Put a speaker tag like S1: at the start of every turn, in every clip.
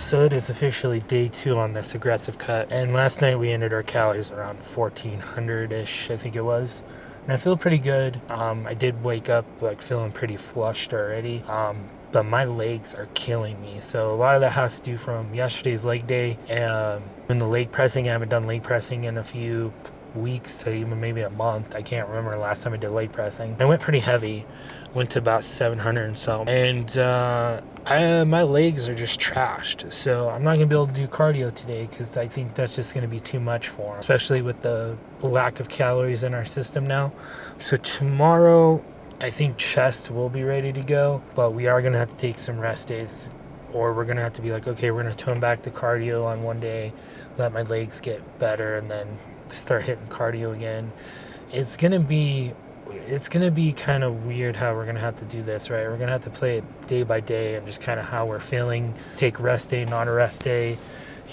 S1: So it is officially day 2 on this aggressive cut, and last night we ended our calories around 1400-ish, I think it was, and I feel pretty good. I did wake up like feeling pretty flushed already, but my legs are killing me, so a lot of that has to do from yesterday's leg day. In the leg pressing, I haven't done leg pressing in a few weeks to even maybe a month. I can't remember the last time I did leg pressing. I went pretty heavy, went to about 700 and so, and my legs are just trashed, so I'm not gonna be able to do cardio today because I think that's just gonna be too much for them, especially with the lack of calories in our system now. So tomorrow I think chest will be ready to go, but we are gonna have to take some rest days, or we're gonna have to be like, okay, we're gonna tone back the cardio on one day, let my legs get better, and then start hitting cardio again. It's gonna be kind of weird how we're gonna have to do this, right? We're gonna have to play it day by day and just kind of how we're feeling, take rest day, not a rest day,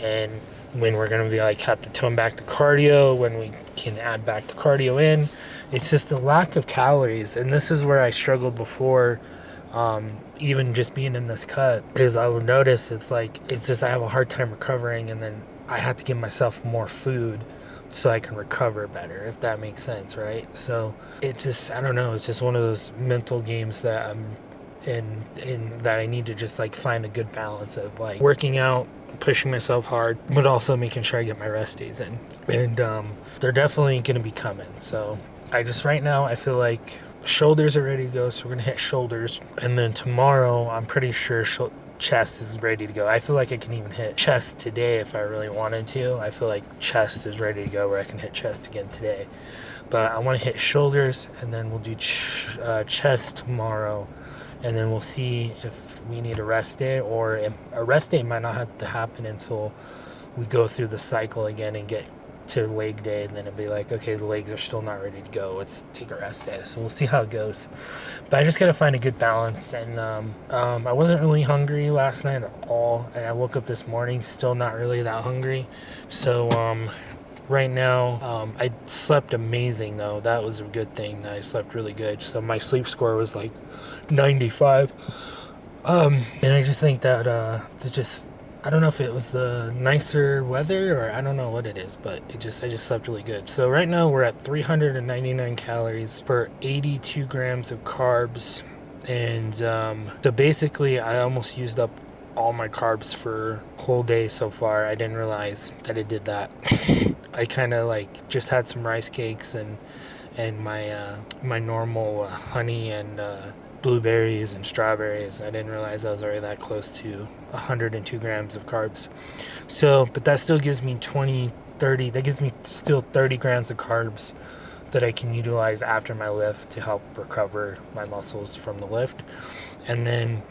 S1: and when we're gonna be like have to tone back the cardio, when we can add back the cardio in. It's just the lack of calories, and this is where I struggled before. Even just being in this cut, is I would notice it's just I have a hard time recovering, and then I have to give myself more food so I can recover better, if that makes sense, right? So it's just, I don't know, it's just one of those mental games that I'm in that I need to just like find a good balance of like working out, pushing myself hard, but also making sure I get my rest days in. And they're definitely going to be coming. So I just, right now, I feel like shoulders are ready to go, so we're going to hit shoulders. And then tomorrow, I'm pretty sure chest is ready to go. I feel like I can even hit chest today if I really wanted to. I feel like chest is ready to go where I can hit chest again today. But I want to hit shoulders, and then we'll do chest tomorrow. And then we'll see if we need a rest day, or a rest day might not have to happen until we go through the cycle again and get to leg day, and then it'll be like, okay, the legs are still not ready to go, let's take a rest day. So we'll see how it goes, but I just gotta find a good balance. And I wasn't really hungry last night at all, and I woke up this morning still not really that hungry. So right now I slept amazing though. That was a good thing that I slept really good, so my sleep score was like 95. And I just think that I don't know if it was the nicer weather or I don't know what it is, but I just slept really good. So right now we're at 399 calories for 82 grams of carbs. And so basically I almost used up all my carbs for whole day so far. I didn't realize that it did that. I kind of like just had some rice cakes and my normal honey and blueberries and strawberries. I didn't realize I was already that close to 102 grams of carbs. So, but that still gives me 30, that gives me still 30 grams of carbs that I can utilize after my lift to help recover my muscles from the lift. And then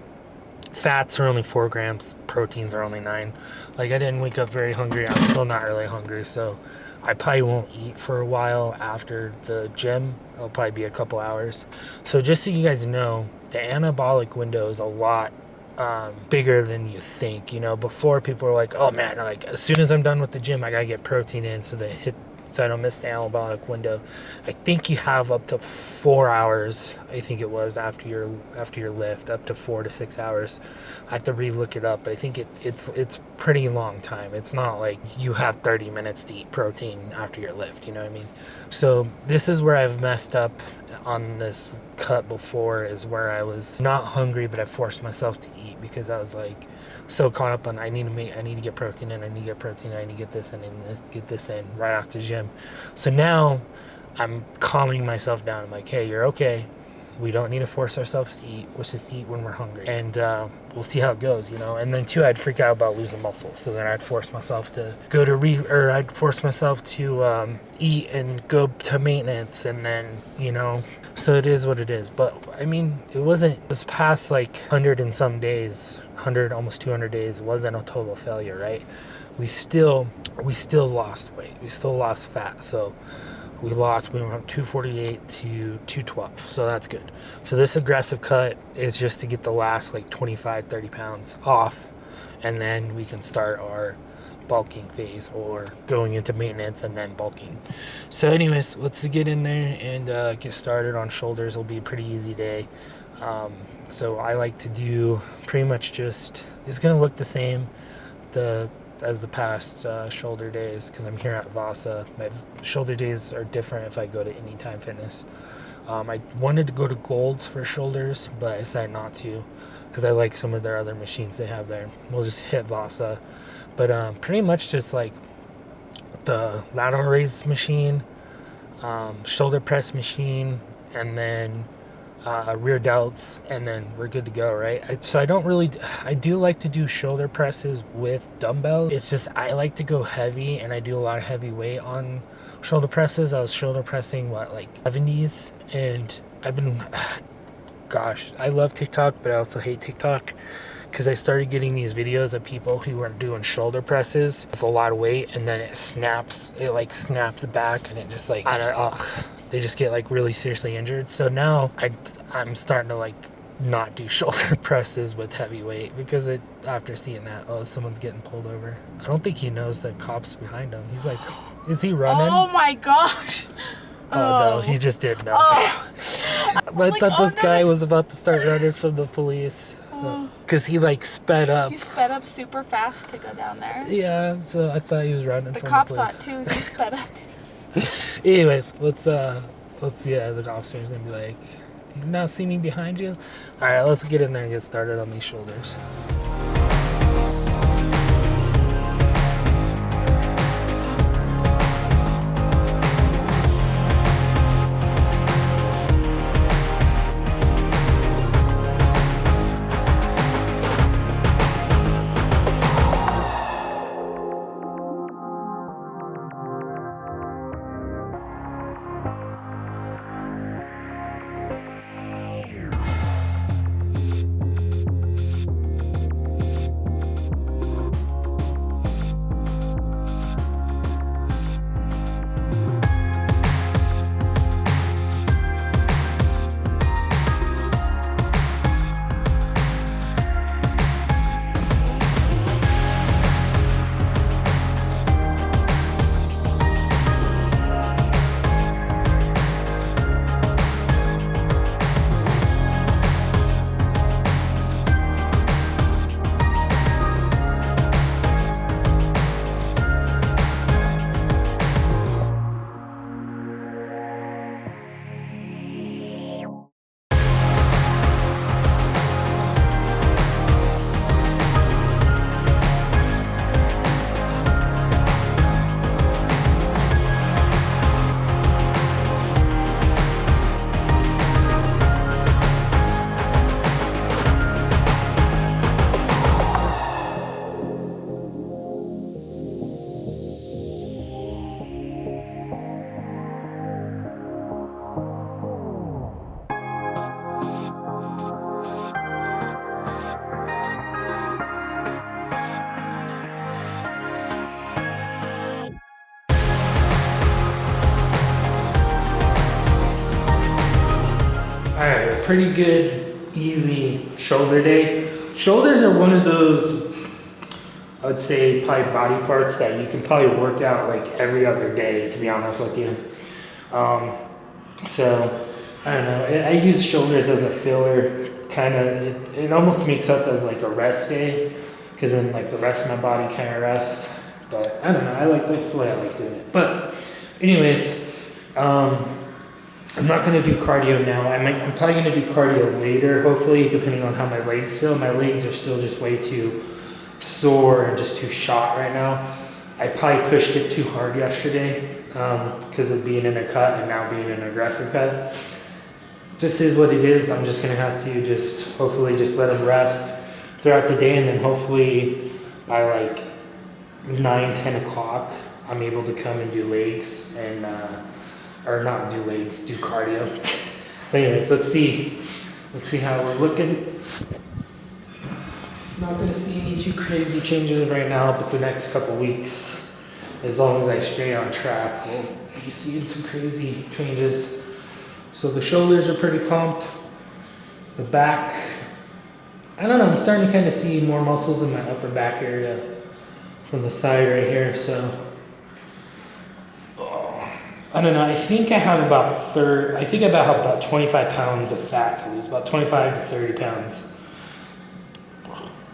S1: fats are only 4 grams, proteins are only 9. Like, I didn't wake up very hungry. I'm still not really hungry, so I probably won't eat for a while after the gym. It'll probably be a couple hours. So just so you guys know, the anabolic window is a lot bigger than you think. You know, before people were like, oh man, like as soon as I'm done with the gym, I gotta get protein in so I don't miss the anabolic window. I think you have up to 4 hours, I think it was, after your lift, up to 4 to 6 hours. I have to re-look it up, but I think it's pretty long time. It's not like you have 30 minutes to eat protein after your lift, you know what I mean? So this is where I've messed up on this cut before, is where I was not hungry, but I forced myself to eat because I was like so caught up on I need to get protein in, I need to get this in, and let's get this in right after the gym. So now I'm calming myself down. I'm like, hey, you're okay. We don't need to force ourselves to eat. Let's just eat when we're hungry. And we'll see how it goes, you know? And then too, I'd freak out about losing muscle. So then I'd force myself to go to I'd force myself to eat and go to maintenance, and then, you know, so it is what it is. But I mean, it wasn't, this past like 100 and some days, 100, almost 200 days, wasn't a total failure, right? We still lost weight. We still lost fat. So we went from 248 to 212. So that's good. So this aggressive cut is just to get the last like 25, 30 pounds off. And then we can start our bulking phase, or going into maintenance and then bulking. So anyways, let's get in there and get started on shoulders. It'll be a pretty easy day. So I like to do pretty much just, it's going to look the same as the past shoulder days, because I'm here at Vasa. My shoulder days are different if I go to Anytime Fitness. I wanted to go to Gold's for shoulders, but I decided not to because I like some of their other machines they have there. We'll just hit Vasa. But pretty much just like the lateral raise machine, shoulder press machine, and then rear delts, and then we're good to go, right? So I do like to do shoulder presses with dumbbells. It's just I like to go heavy, and I do a lot of heavy weight on shoulder presses. I was shoulder pressing like 70s, and I've been gosh, I love TikTok, but I also hate TikTok because I started getting these videos of people who were doing shoulder presses with a lot of weight, and then it snaps back, and it just like, they just get like really seriously injured. So now I'm starting to like not do shoulder presses with heavy weight, because after seeing that, someone's getting pulled over. I don't think he knows the cops behind him. He's like, is he running?
S2: Oh my gosh.
S1: Oh no, he just didn't know. I thought this guy was about to start running from the police. Because he like sped up.
S2: He sped up super fast to go down there.
S1: Yeah, so I thought he was running from the police.
S2: The cop thought too, he sped up too.
S1: Anyways, the officer's gonna be like, "Do you not see me behind you?" Alright, let's get in there and get started on these shoulders. Alright, pretty good, easy shoulder day. Shoulders are one of those, I would say, probably body parts that you can probably work out like every other day, to be honest with you. So, I don't know, I use shoulders as a filler, kind of, it almost makes up as like a rest day, because then like the rest of my body kind of rests. But I don't know, that's the way I like doing it. But anyways, I'm not going to do cardio now. I'm probably going to do cardio later, hopefully, depending on how my legs feel. My legs are still just way too sore and just too shot right now. I probably pushed it too hard yesterday because of being in a cut and now being in an aggressive cut. this is what it is. I'm just gonna have to just hopefully just let them rest throughout the day, and then hopefully by like 9, 10 o'clock, I'm able to come and do legs and or not do legs, do cardio. But anyways, let's see how we're looking. Not gonna see any too crazy changes right now, but the next couple weeks, as long as I stay on track, we'll be seeing some crazy changes. So the shoulders are pretty pumped. The back, I don't know, I'm starting to kind of see more muscles in my upper back area from the side right here. So I don't know. I think I have about 25 pounds of fat to lose, about 25 to 30 pounds.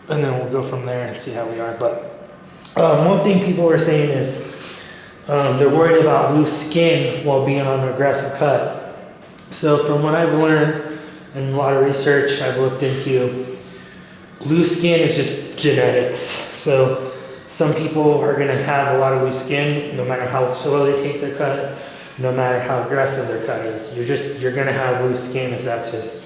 S1: And then we'll go from there and see how we are. But one thing people were saying is they're worried about loose skin while being on an aggressive cut. So from what I've learned and a lot of research I've looked into, loose skin is just genetics. So some people are gonna have a lot of loose skin no matter how slow they take their cut, no matter how aggressive their cut is. You're gonna have loose skin if that's just,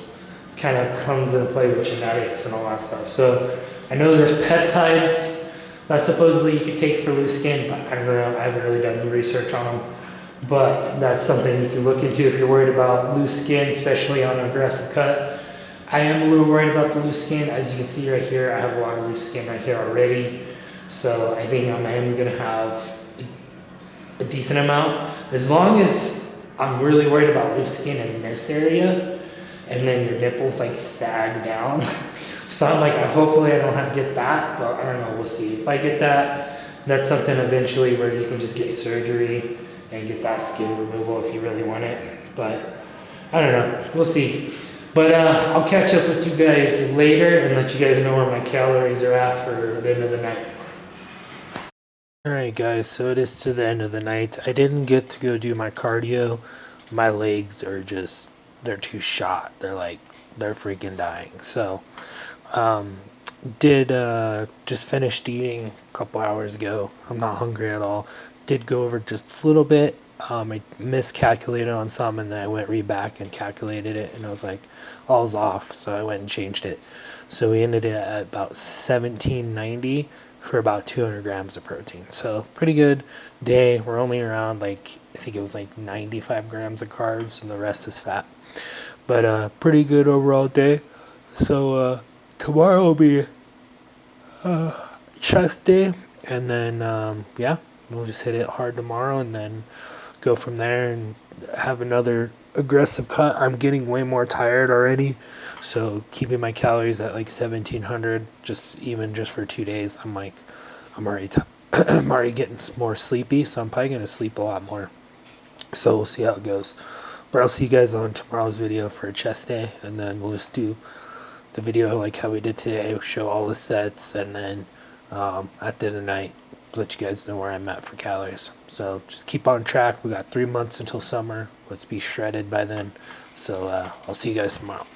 S1: it kind of comes into play with genetics and all that stuff. So I know there's peptides that supposedly you could take for loose skin, but I don't know, I haven't really done any research on them. But that's something you can look into if you're worried about loose skin, especially on an aggressive cut. I am a little worried about the loose skin. As you can see right here, I have a lot of loose skin right here already. So I think I am gonna have a decent amount. As long as I'm really worried about loose skin in this area, and then your nipples like sag down. So I'm like, hopefully I don't have to get that, but I don't know, we'll see. If I get that, that's something eventually where you can just get surgery and get that skin removal if you really want it. But I don't know, we'll see. But I'll catch up with you guys later and let you guys know where my calories are at for the end of the night. Alright guys, so it is to the end of the night. I didn't get to go do my cardio. My legs are just, they're too shot. They're freaking dying. So did just finished eating a couple hours ago. I'm not hungry at all. Did go over just a little bit. I miscalculated on some, and then I went back and calculated it, and I was like, all's off. So I went and changed it. So we ended it at about 1790 for about 200 grams of protein. So pretty good day. We're only around I think it was 95 grams of carbs, and the rest is fat. But pretty good overall day. So tomorrow will be chest day, and then yeah, we'll just hit it hard tomorrow and then go from there and have another aggressive cut. I'm getting way more tired already, so keeping my calories at 1700 just for 2 days, I'm already I'm already getting more sleepy, so I'm probably gonna sleep a lot more. So we'll see how it goes. But I'll see you guys on tomorrow's video for a chest day, and then we'll just do the video like how we did today, show all the sets, and then at the end of the night, let you guys know where I'm at for calories. So just keep on track. We got 3 months until summer. Let's be shredded by then. So I'll see you guys tomorrow.